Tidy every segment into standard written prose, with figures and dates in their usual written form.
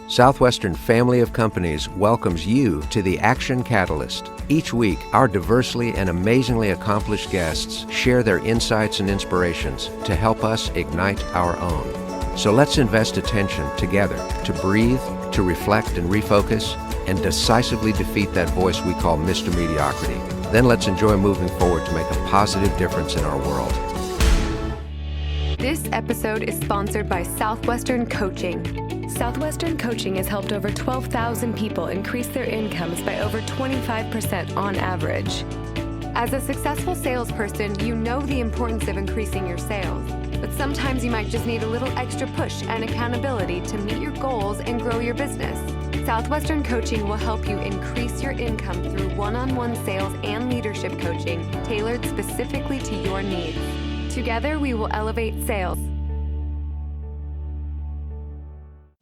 Southwestern Family of Companies welcomes you to the Action Catalyst. Each week, our diversely and amazingly accomplished guests share their insights and inspirations to help us ignite our own. So let's invest attention together to breathe, to reflect and refocus, and decisively defeat that voice we call Mr. Mediocrity. Then let's enjoy moving forward to make a positive difference in our world. This episode is sponsored by Southwestern Coaching. Southwestern Coaching has helped over 12,000 people increase their incomes by over 25% on average. As a successful salesperson, you know the importance of increasing your sales, but sometimes you might just need a little extra push and accountability to meet your goals and grow your business. Southwestern Coaching will help you increase your income through one-on-one sales and leadership coaching tailored specifically to your needs. Together, we will elevate sales.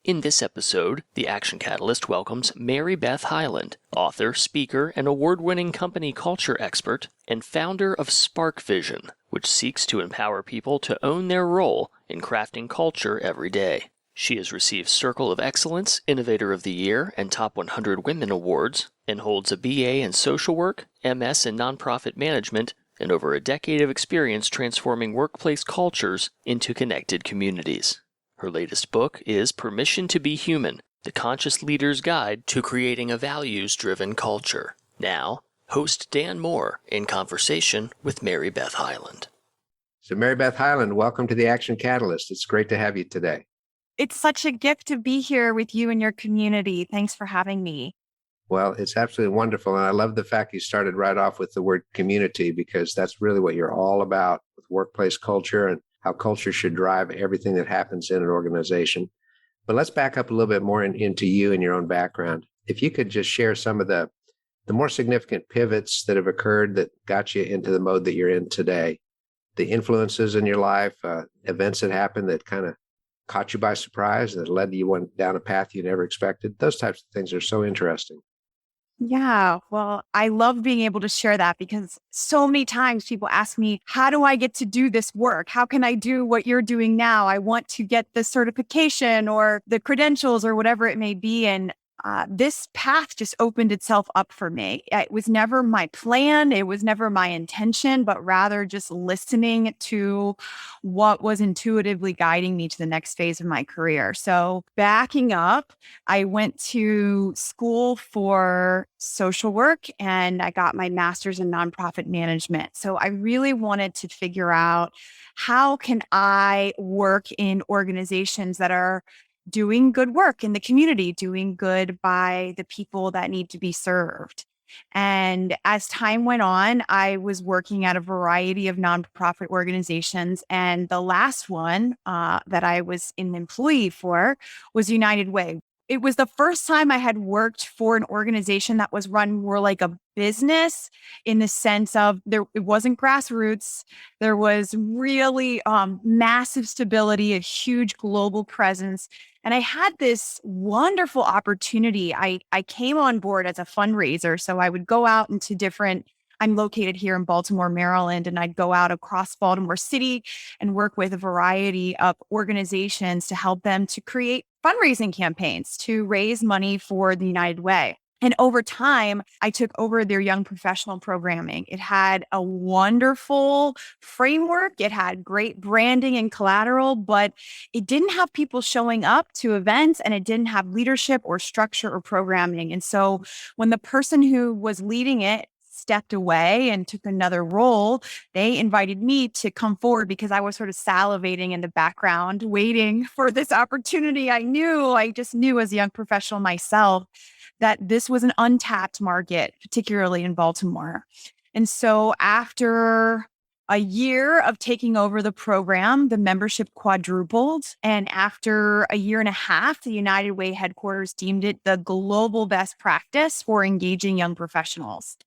In this episode, the Action Catalyst welcomes MaryBeth Hyland, author, speaker, and award-winning company culture expert, and founder of SparkVision, which seeks to empower people to own their role in crafting culture every day. She has received Circle of Excellence, Innovator of the Year, and Top 100 Women Awards, and holds a BA in Social Work, MS in Nonprofit Management, and over a decade of experience transforming workplace cultures into connected communities. Her latest book is Permission to be Human, The Conscious Leader's Guide to Creating a Values-Driven Culture. Now, host Dan Moore in conversation with MaryBeth Hyland. So MaryBeth Hyland, welcome to the Action Catalyst. It's great to have you today. It's such a gift to be here with you and your community. Thanks for having me. Well, it's absolutely wonderful. And I love the fact you started right off with the word community, because that's really what you're all about with workplace culture and how culture should drive everything that happens in an organization. But let's back up a little bit more into you and your own background. If you could just share some of the more significant pivots that have occurred that got you into the mode that you're in today, the influences in your life, events that happened that kind of caught you by surprise, that led you down a path you never expected. Those types of things are so interesting. Yeah, well, I love being able to share that because so many times people ask me, how do I get to do this work? How can I do what you're doing now? I want to get the certification or the credentials or whatever it may be. And this path just opened itself up for me. It was never my plan. It was never my intention, but rather just listening to what was intuitively guiding me to the next phase of my career. So backing up, I went to school for social work and I got my master's in nonprofit management. So I really wanted to figure out, how can I work in organizations that are doing good work in the community, doing good by the people that need to be served. And as time went on, I was working at a variety of nonprofit organizations. And the last one that I was an employee for was United Way. It was the first time I had worked for an organization that was run more like a business, in the sense of it wasn't grassroots. There was really massive stability, a huge global presence. And I had this wonderful opportunity. I came on board as a fundraiser. So I would go out into I'm located here in Baltimore, Maryland, and I'd go out across Baltimore City and work with a variety of organizations to help them to create fundraising campaigns to raise money for the United Way. And over time, I took over their young professional programming. It had a wonderful framework. It had great branding and collateral, but it didn't have people showing up to events, and it didn't have leadership or structure or programming. And so when the person who was leading it stepped away and took another role, they invited me to come forward because I was sort of salivating in the background, waiting for this opportunity. I just knew as a young professional myself that this was an untapped market, particularly in Baltimore. And so after a year of taking over the program, the membership quadrupled. And after a year and a half, the United Way headquarters deemed it the global best practice for engaging young professionals.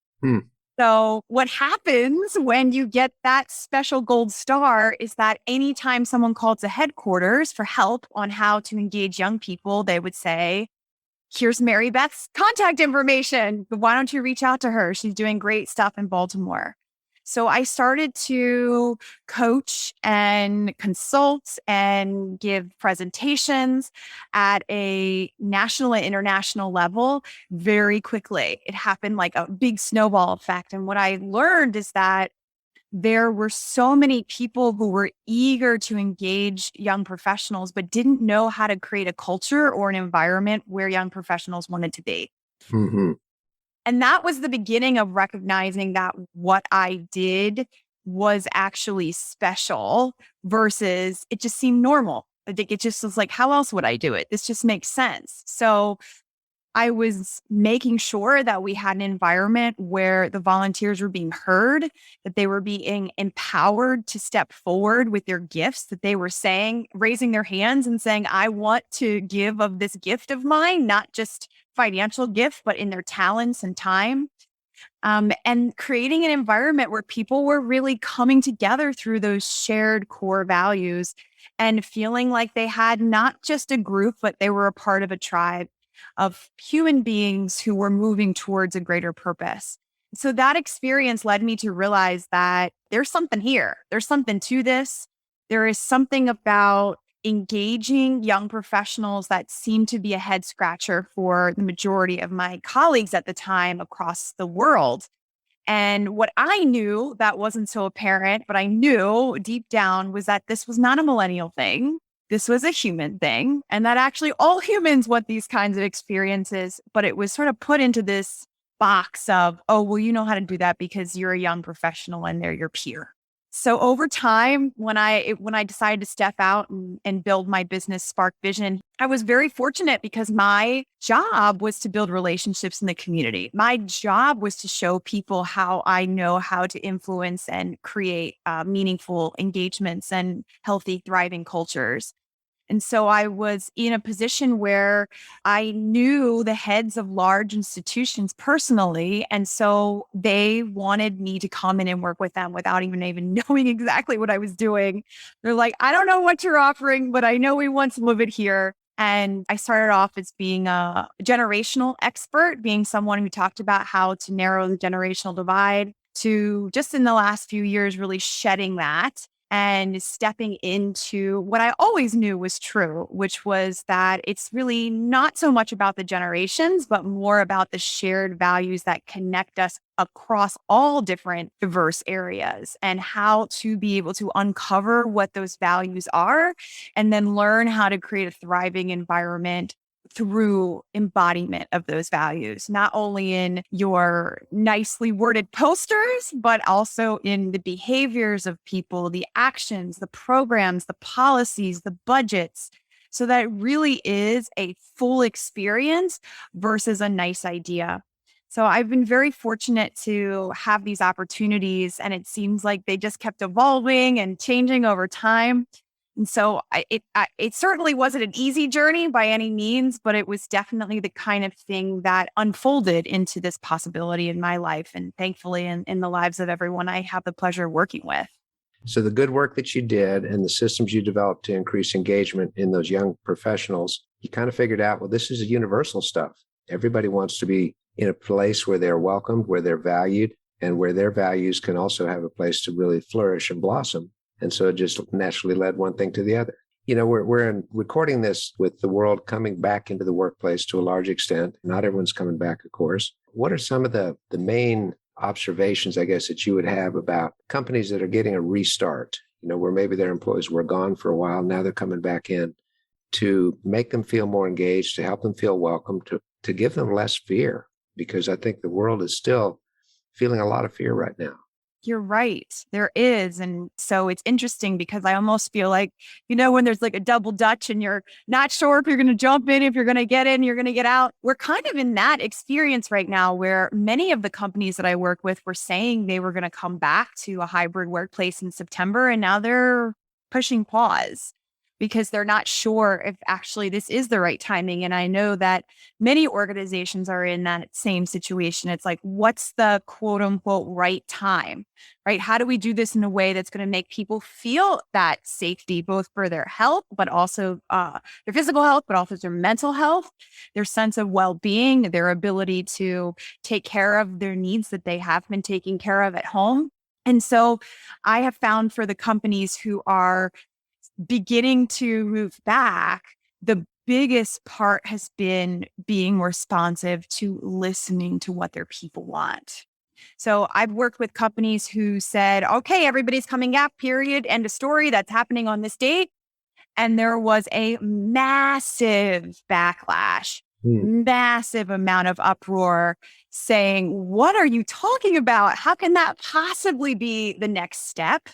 So what happens when you get that special gold star is that anytime someone called to headquarters for help on how to engage young people, they would say, here's MaryBeth's contact information. Why don't you reach out to her? She's doing great stuff in Baltimore. So I started to coach and consult and give presentations at a national and international level very quickly. It happened like a big snowball effect. And what I learned is that there were so many people who were eager to engage young professionals, but didn't know how to create a culture or an environment where young professionals wanted to be. Mm-hmm. And that was the beginning of recognizing that what I did was actually special versus it just seemed normal. I think it just was like, how else would I do it? This just makes sense. So I was making sure that we had an environment where the volunteers were being heard, that they were being empowered to step forward with their gifts, that they were saying, raising their hands and saying, I want to give of this gift of mine, not just financial gift, but in their talents and time. And creating an environment where people were really coming together through those shared core values and feeling like they had not just a group, but they were a part of a tribe of human beings who were moving towards a greater purpose. So that experience led me to realize that there's something here. There's something to this. There is something about engaging young professionals that seemed to be a head scratcher for the majority of my colleagues at the time across the world. And what I knew that wasn't so apparent, but I knew deep down was that this was not a millennial thing. This was a human thing. And that actually all humans want these kinds of experiences, but it was sort of put into this box of, oh, well, you know how to do that because you're a young professional and they're your peer. So over time, when I decided to step out and build my business, SparkVision, I was very fortunate because my job was to build relationships in the community. My job was to show people how I know how to influence and create meaningful engagements and healthy, thriving cultures. And so I was in a position where I knew the heads of large institutions personally. And so they wanted me to come in and work with them without even knowing exactly what I was doing. They're like, I don't know what you're offering, but I know we want some of it here. And I started off as being a generational expert, being someone who talked about how to narrow the generational divide, to just in the last few years, really shedding that and stepping into what I always knew was true, which was that it's really not so much about the generations, but more about the shared values that connect us across all different diverse areas and how to be able to uncover what those values are and then learn how to create a thriving environment through embodiment of those values, not only in your nicely worded posters, but also in the behaviors of people, the actions, the programs, the policies, the budgets, so that it really is a full experience versus a nice idea. So I've been very fortunate to have these opportunities, and it seems like they just kept evolving and changing over time. And so it certainly wasn't an easy journey by any means, but it was definitely the kind of thing that unfolded into this possibility in my life and thankfully in the lives of everyone I have the pleasure of working with. So the good work that you did and the systems you developed to increase engagement in those young professionals, you kind of figured out, well, this is a universal stuff. Everybody wants to be in a place where they're welcomed, where they're valued, and where their values can also have a place to really flourish and blossom. And so it just naturally led one thing to the other. You know, we're recording this with the world coming back into the workplace to a large extent. Not everyone's coming back, of course. What are some of the main observations, I guess, that you would have about companies that are getting a restart, you know, where maybe their employees were gone for a while, now they're coming back in, to make them feel more engaged, to help them feel welcome, to give them less fear? Because I think the world is still feeling a lot of fear right now. You're right. There is. And so it's interesting because I almost feel like, you know, when there's like a double dutch and you're not sure if you're going to jump in, if you're going to get in, you're going to get out. We're kind of in that experience right now where many of the companies that I work with were saying they were going to come back to a hybrid workplace in September. And now they're pushing pause because they're not sure if actually this is the right timing. And I know that many organizations are in that same situation. It's like, what's the quote unquote right time, right? How do we do this in a way that's going to make people feel that safety, both for their health, but also their physical health, but also their mental health, their sense of well-being, their ability to take care of their needs that they have been taking care of at home. And so I have found for the companies who are beginning to move back, the biggest part has been being responsive to listening to what their people want. So I've worked with companies who said, okay, everybody's coming back, period, end of story. That's happening on this date. And there was a massive backlash, massive amount of uproar saying, what are you talking about? How can that possibly be the next step?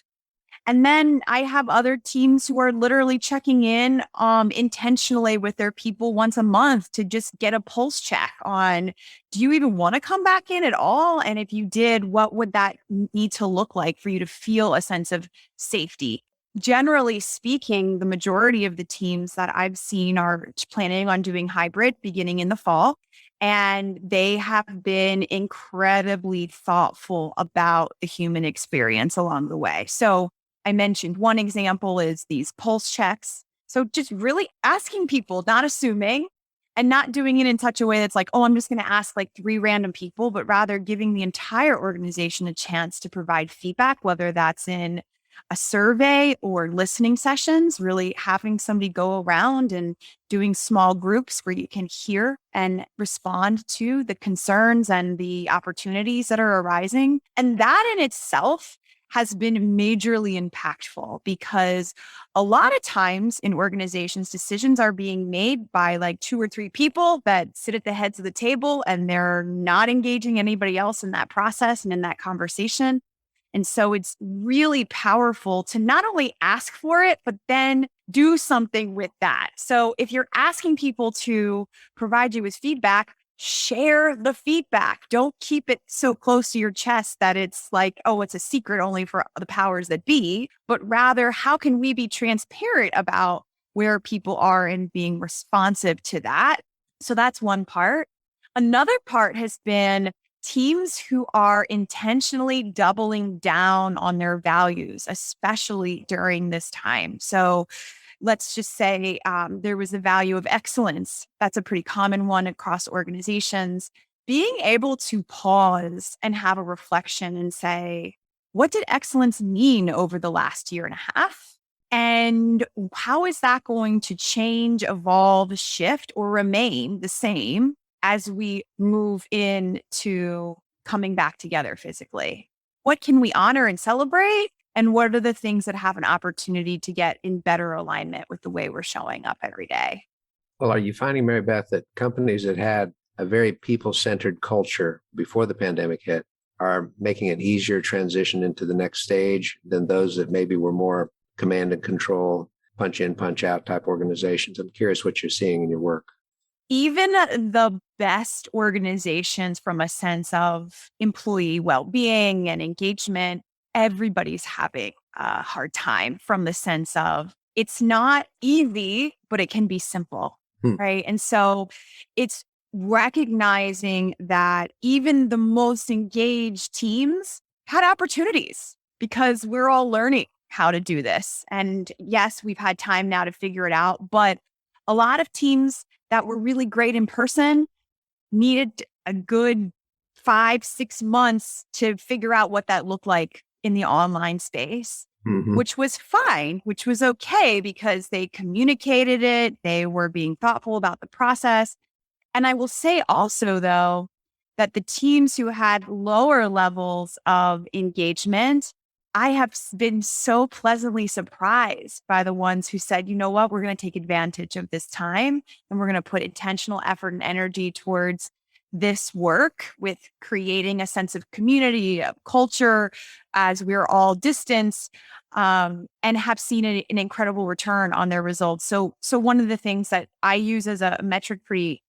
And then I have other teams who are literally checking in intentionally with their people once a month to just get a pulse check on, do you even want to come back in at all? And if you did, what would that need to look like for you to feel a sense of safety? Generally speaking, the majority of the teams that I've seen are planning on doing hybrid beginning in the fall. And they have been incredibly thoughtful about the human experience along the way. So I mentioned one example is these pulse checks. So just really asking people, not assuming, and not doing it in such a way that's like, oh, I'm just going to ask like 3 random people, but rather giving the entire organization a chance to provide feedback, whether that's in a survey or listening sessions, really having somebody go around and doing small groups where you can hear and respond to the concerns and the opportunities that are arising. And that in itself has been majorly impactful because a lot of times in organizations, decisions are being made by like 2 or 3 people that sit at the heads of the table and they're not engaging anybody else in that process and in that conversation. And so it's really powerful to not only ask for it, but then do something with that. So if you're asking people to provide you with feedback, share the feedback. Don't keep it so close to your chest that it's like, oh, it's a secret only for the powers that be, but rather, how can we be transparent about where people are and being responsive to that? So that's one part. Another part has been teams who are intentionally doubling down on their values, especially during this time. So let's just say there was a value of excellence. That's a pretty common one across organizations. Being able to pause and have a reflection and say, what did excellence mean over the last year and a half? And how is that going to change, evolve, shift, or remain the same as we move into coming back together physically? What can we honor and celebrate? And what are the things that have an opportunity to get in better alignment with the way we're showing up every day? Well, are you finding, MaryBeth, that companies that had a very people-centered culture before the pandemic hit are making it easier transition into the next stage than those that maybe were more command and control, punch in, punch out type organizations? I'm curious what you're seeing in your work. Even the best organizations, from a sense of employee well-being and engagement, everybody's having a hard time from the sense of it's not easy, but it can be simple, right? And so it's recognizing that even the most engaged teams had opportunities because we're all learning how to do this. And yes, we've had time now to figure it out, but a lot of teams that were really great in person needed a good 5-6 months to figure out what that looked like in the online space, which was fine, which was okay because they communicated it. They were being thoughtful about the process. And I will say also, though, that the teams who had lower levels of engagement, I have been so pleasantly surprised by the ones who said, you know what, we're going to take advantage of this time and we're going to put intentional effort and energy towards this work with creating a sense of community, of culture, as we're all distanced, and have seen an incredible return on their results. So one of the things that I use as a metric, pretty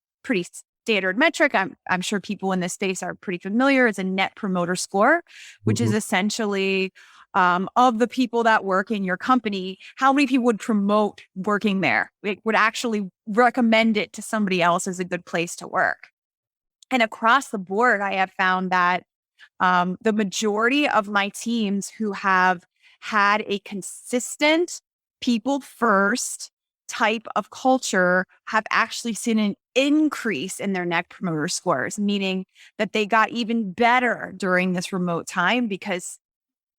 standard metric, I'm sure people in this space are pretty familiar, is a net promoter score, which is essentially of the people that work in your company, how many people would promote working there? It would actually recommend it to somebody else as a good place to work. And across the board, I have found that the majority of my teams who have had a consistent people first type of culture have actually seen an increase in their net promoter scores, meaning that they got even better during this remote time because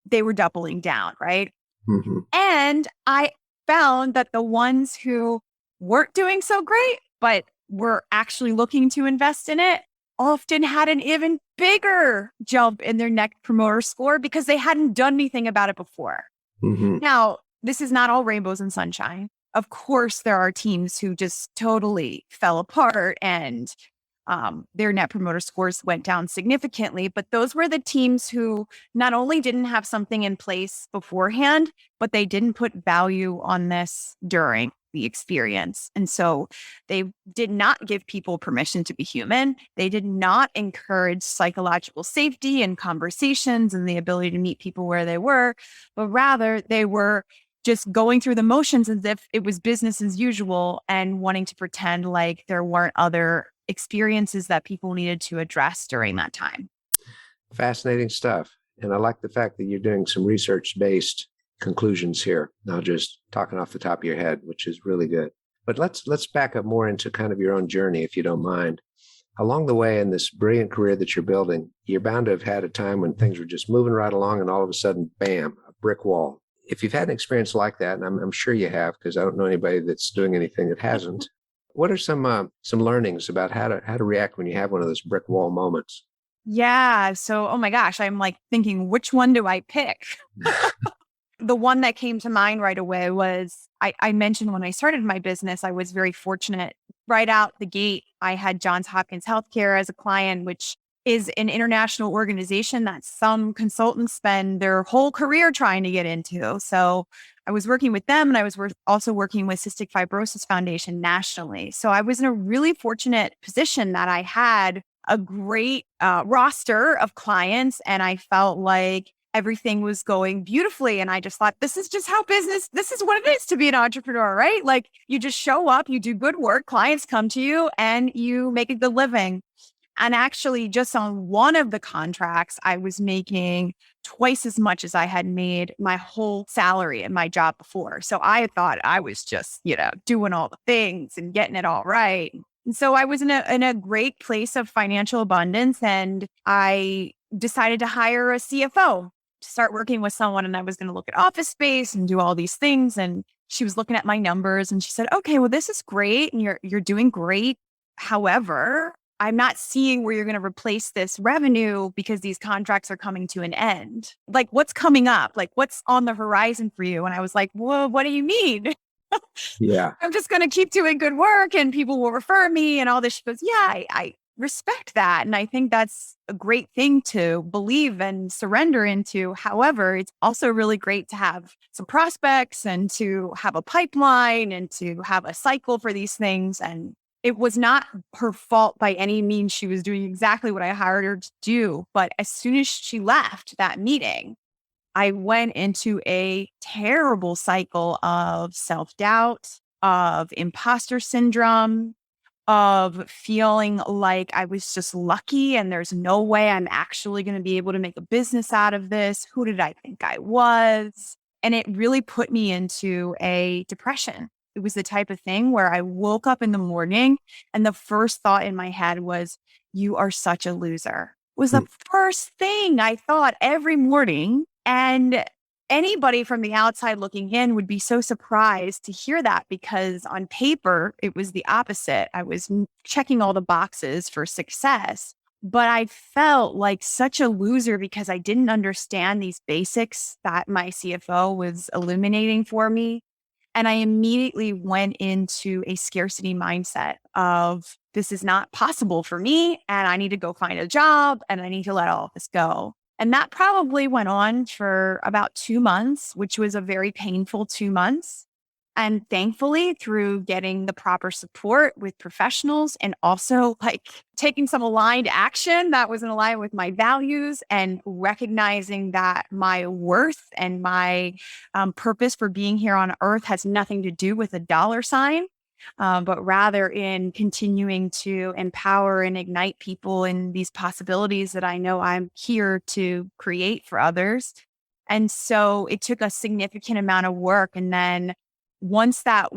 they were doubling down, right? Mm-hmm. And I found that the ones who weren't doing so great, but were actually looking to invest in it, often had an even bigger jump in their net promoter score because they hadn't done anything about it before. Mm-hmm. Now, this is not all rainbows and sunshine. Of course, there are teams who just totally fell apart and their net promoter scores went down significantly. But those were the teams who not only didn't have something in place beforehand, but they didn't put value on this during the experience. And so they did not give people permission to be human. They did not encourage psychological safety and conversations and the ability to meet people where they were, but rather they were just going through the motions as if it was business as usual and wanting to pretend like there weren't other experiences that people needed to address during that time. Fascinating stuff. And I like the fact that you're doing some research-based conclusions here, not just talking off the top of your head, which is really good. But let's back up more into kind of your own journey, if you don't mind. Along the way in this brilliant career that you're building, you're bound to have had a time when things were just moving right along and all of a sudden, bam, a brick wall. If you've had an experience like that, and I'm sure you have, because I don't know anybody that's doing anything that hasn't, what are some learnings about how to react when you have one of those brick wall moments? Yeah. So, oh my gosh, I'm like thinking, which one do I pick? The one that came to mind right away was I mentioned when I started my business, I was very fortunate. Right out the gate, I had Johns Hopkins Healthcare as a client, which is an international organization that some consultants spend their whole career trying to get into. So I was working with them, and I was also working with Cystic Fibrosis Foundation nationally. So I was in a really fortunate position that I had a great roster of clients, and I felt like everything was going beautifully. And I just thought, this is just how this is what it is to be an entrepreneur, right? Like you just show up, you do good work, clients come to you, and you make a good living. And actually, just on one of the contracts, I was making twice as much as I had made my whole salary in my job before. So I thought I was just, doing all the things and getting it all right. And so I was in a great place of financial abundance, and I decided to hire a CFO to start working with someone. And I was going to look at office space and do all these things. And she was looking at my numbers, and she said, "Okay, well, this is great, and you're doing great. However, I'm not seeing where you're going to replace this revenue because these contracts are coming to an end. Like, what's coming up? Like, what's on the horizon for you?" And I was like, "Well, what do you mean?" Yeah. "I'm just going to keep doing good work and people will refer me and all this." She goes, "Yeah, I respect that. And I think that's a great thing to believe and surrender into. However, it's also really great to have some prospects and to have a pipeline and to have a cycle for these things." And it was not her fault by any means. She was doing exactly what I hired her to do. But as soon as she left that meeting, I went into a terrible cycle of self-doubt, of imposter syndrome, of feeling like I was just lucky and there's no way I'm actually going to be able to make a business out of this. Who did I think I was? And it really put me into a depression. It was the type of thing where I woke up in the morning and the first thought in my head was, "You are such a loser." It was the first thing I thought every morning. And anybody from the outside looking in would be so surprised to hear that, because on paper, it was the opposite. I was checking all the boxes for success, but I felt like such a loser because I didn't understand these basics that my CFO was illuminating for me. And I immediately went into a scarcity mindset of, this is not possible for me, and I need to go find a job, and I need to let all of this go. And that probably went on for about 2 months, which was a very painful 2 months. And thankfully, through getting the proper support with professionals and also like taking some aligned action that was in alignment with my values and recognizing that my worth and my purpose for being here on earth has nothing to do with a dollar sign, but rather in continuing to empower and ignite people in these possibilities that I know I'm here to create for others. And so it took a significant amount of work. And then once that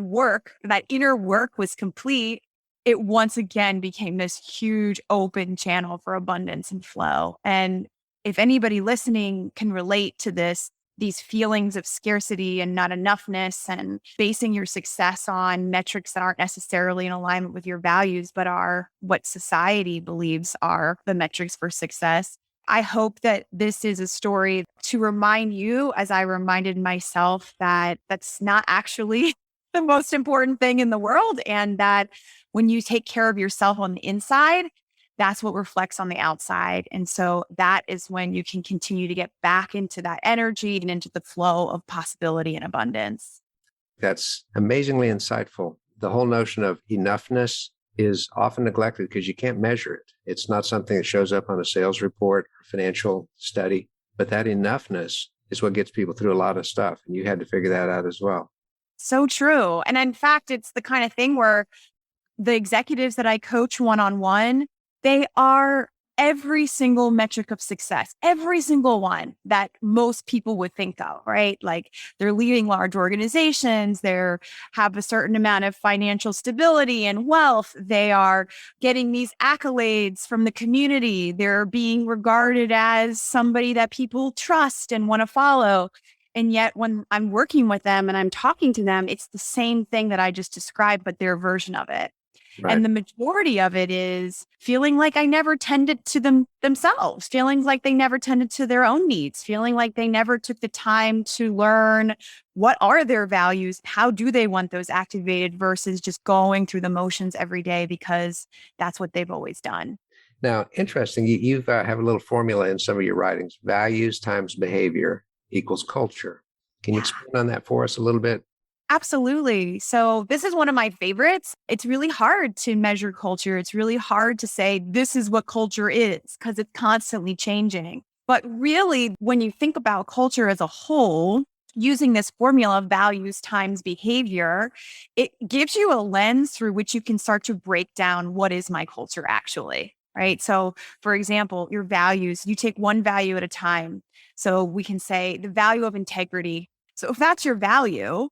inner work was complete, it once again became this huge open channel for abundance and flow. And if anybody listening can relate to these feelings of scarcity and not enoughness and basing your success on metrics that aren't necessarily in alignment with your values, but are what society believes are the metrics for success. I hope that this is a story to remind you, as I reminded myself, that that's not actually the most important thing in the world. And that when you take care of yourself on the inside, that's what reflects on the outside. And so that is when you can continue to get back into that energy and into the flow of possibility and abundance. That's amazingly insightful. The whole notion of enoughness is often neglected because you can't measure it. It's not something that shows up on a sales report or financial study, but that enoughness is what gets people through a lot of stuff. And you had to figure that out as well. So true. And in fact, it's the kind of thing where the executives that I coach one-on-one, they are every single metric of success, every single one that most people would think of, right? Like they're leading large organizations, they have a certain amount of financial stability and wealth, they are getting these accolades from the community, they're being regarded as somebody that people trust and want to follow. And yet when I'm working with them and I'm talking to them, it's the same thing that I just described, but their version of it. Right. And the majority of it is feeling like I never tended to themselves, feeling like they never tended to their own needs, feeling like they never took the time to learn what are their values, how do they want those activated versus just going through the motions every day because that's what they've always done. Now, interesting, you have a little formula in some of your writings, values times behavior equals culture. Can you expand on that for us a little bit? Absolutely. So this is one of my favorites. It's really hard to measure culture. It's really hard to say this is what culture is because it's constantly changing. But really, when you think about culture as a whole, using this formula of values times behavior, it gives you a lens through which you can start to break down what is my culture actually, right? So for example, your values, you take one value at a time. So we can say the value of integrity. So if that's your value,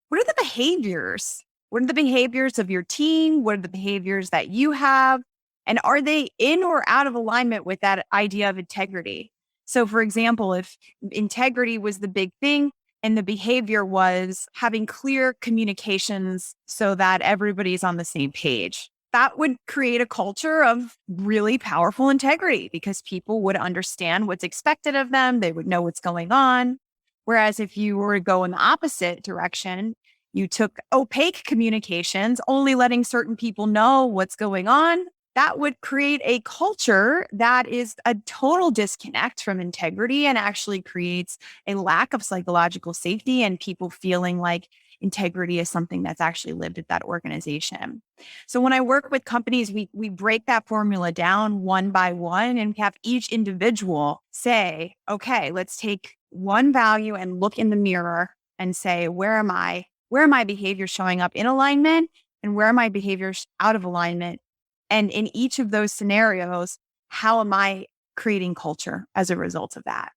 what are the behaviors? What are the behaviors of your team? What are the behaviors that you have? And are they in or out of alignment with that idea of integrity? So for example, if integrity was the big thing and the behavior was having clear communications so that everybody's on the same page, that would create a culture of really powerful integrity because people would understand what's expected of them. They would know what's going on. Whereas if you were to go in the opposite direction, you took opaque communications, only letting certain people know what's going on, that would create a culture that is a total disconnect from integrity and actually creates a lack of psychological safety and people feeling like integrity is something that's actually lived at that organization. So when I work with companies, we break that formula down one by one and have each individual say, okay, let's take one value and look in the mirror and say, where are my behaviors showing up in alignment and where are my behaviors out of alignment? And in each of those scenarios, how am I creating culture as a result of that?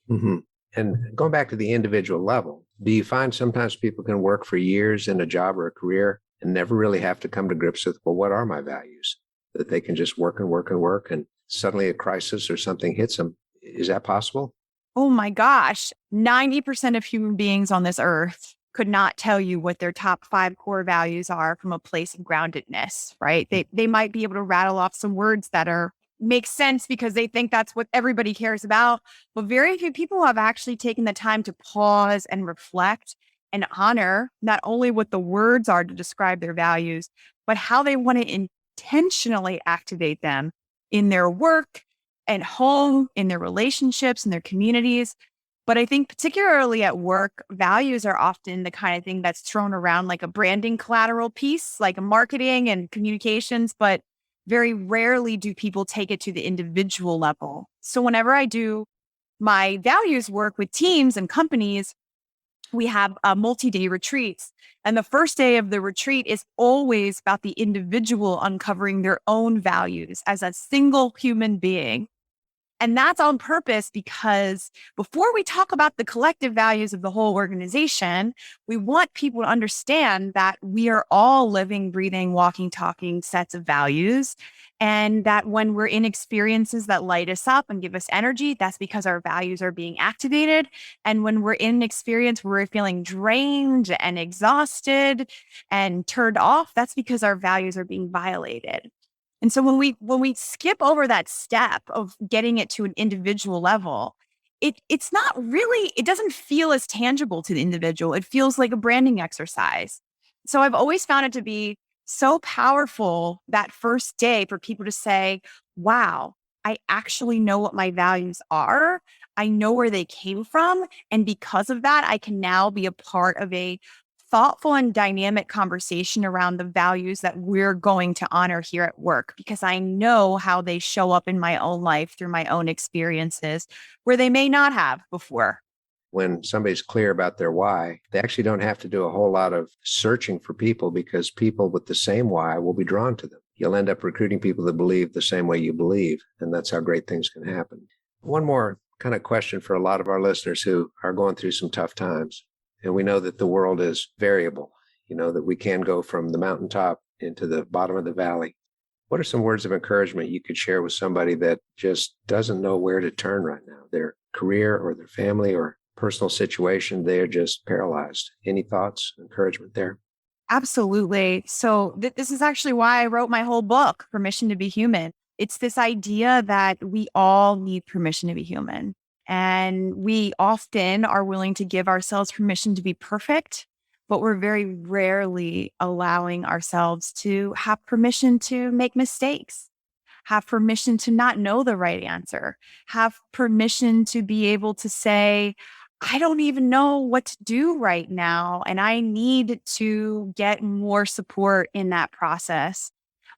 Mm-hmm. And going back to the individual level, do you find sometimes people can work for years in a job or a career and never really have to come to grips with, well, what are my values? That they can just work and work and work and suddenly a crisis or something hits them. Is that possible? Oh my gosh, 90% of human beings on this earth could not tell you what their top 5 core values are from a place of groundedness, right? They might be able to rattle off some words that make sense because they think that's what everybody cares about. But very few people have actually taken the time to pause and reflect and honor not only what the words are to describe their values, but how they want to intentionally activate them in their work and home, in their relationships, in their communities. But I think particularly at work, values are often the kind of thing that's thrown around like a branding collateral piece, like a marketing and communications, but very rarely do people take it to the individual level. So whenever I do my values work with teams and companies, we have multi-day retreats. And the first day of the retreat is always about the individual uncovering their own values as a single human being. And that's on purpose because before we talk about the collective values of the whole organization, we want people to understand that we are all living, breathing, walking, talking sets of values. And that when we're in experiences that light us up and give us energy, that's because our values are being activated. And when we're in an experience where we're feeling drained and exhausted and turned off, that's because our values are being violated. And so when we skip over that step of getting it to an individual level, it's not really, it doesn't feel as tangible to the individual. It feels like a branding exercise. So I've always found it to be so powerful that first day for people to say, wow, I actually know what my values are. I know where they came from. And because of that, I can now be a part of a thoughtful and dynamic conversation around the values that we're going to honor here at work, because I know how they show up in my own life through my own experiences where they may not have before. When somebody's clear about their why, they actually don't have to do a whole lot of searching for people, because people with the same why will be drawn to them. You'll end up recruiting people that believe the same way you believe, and that's how great things can happen. One more kind of question for a lot of our listeners who are going through some tough times. And we know that the world is variable, that we can go from the mountaintop into the bottom of the valley. What are some words of encouragement you could share with somebody that just doesn't know where to turn right now? Their career or their family or personal situation, they're just paralyzed. Any thoughts, encouragement there? Absolutely. So this is actually why I wrote my whole book, Permission to be Human. It's this idea that we all need permission to be human. And we often are willing to give ourselves permission to be perfect, but we're very rarely allowing ourselves to have permission to make mistakes, have permission to not know the right answer, have permission to be able to say, I don't even know what to do right now, and I need to get more support in that process.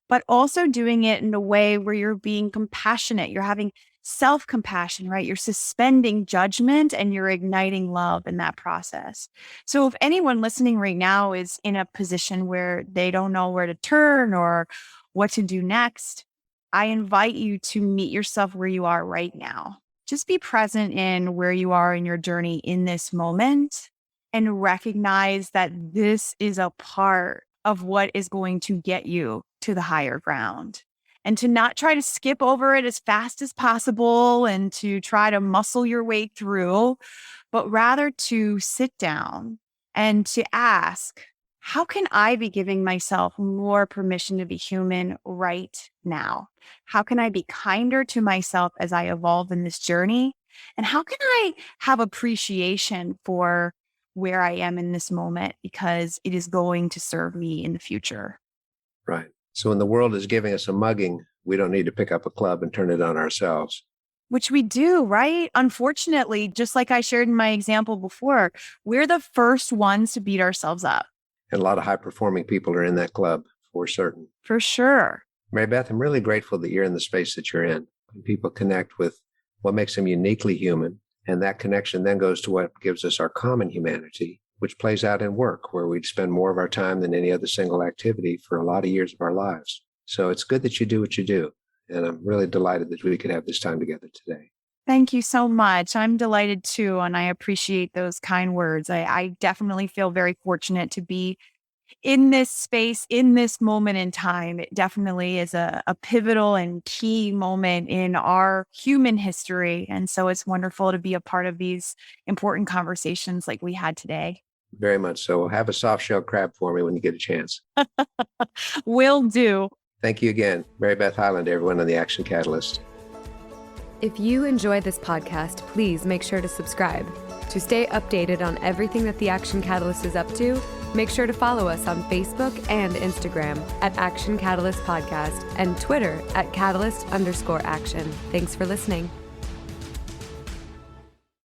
But also doing it in a way where you're being compassionate, you're having self-compassion, right? You're suspending judgment and you're igniting love in that process. So if anyone listening right now is in a position where they don't know where to turn or what to do next, I invite you to meet yourself where you are right now. Just be present in where you are in your journey in this moment and recognize that this is a part of what is going to get you to the higher ground. And to not try to skip over it as fast as possible and to try to muscle your way through, but rather to sit down and to ask, how can I be giving myself more permission to be human right now? How can I be kinder to myself as I evolve in this journey? And how can I have appreciation for where I am in this moment, because it is going to serve me in the future? Right. So when the world is giving us a mugging, we don't need to pick up a club and turn it on ourselves. Which we do, right? Unfortunately, just like I shared in my example before, we're the first ones to beat ourselves up. And a lot of high-performing people are in that club, for certain. For sure. MaryBeth, I'm really grateful that you're in the space that you're in. And people connect with what makes them uniquely human. And that connection then goes to what gives us our common humanity, which plays out in work, where we spend more of our time than any other single activity for a lot of years of our lives. So it's good that you do what you do. And I'm really delighted that we could have this time together today. Thank you so much. I'm delighted too. And I appreciate those kind words. I definitely feel very fortunate to be in this space, in this moment in time. It definitely is a pivotal and key moment in our human history. And so it's wonderful to be a part of these important conversations like we had today. Very much so. Have a soft shell crab for me when you get a chance. Will do. Thank you again. MaryBeth Hyland, everyone on the Action Catalyst. If you enjoyed this podcast, please make sure to subscribe. To stay updated on everything that the Action Catalyst is up to, make sure to follow us on Facebook and Instagram at Action Catalyst Podcast and Twitter at Catalyst_Action. Thanks for listening.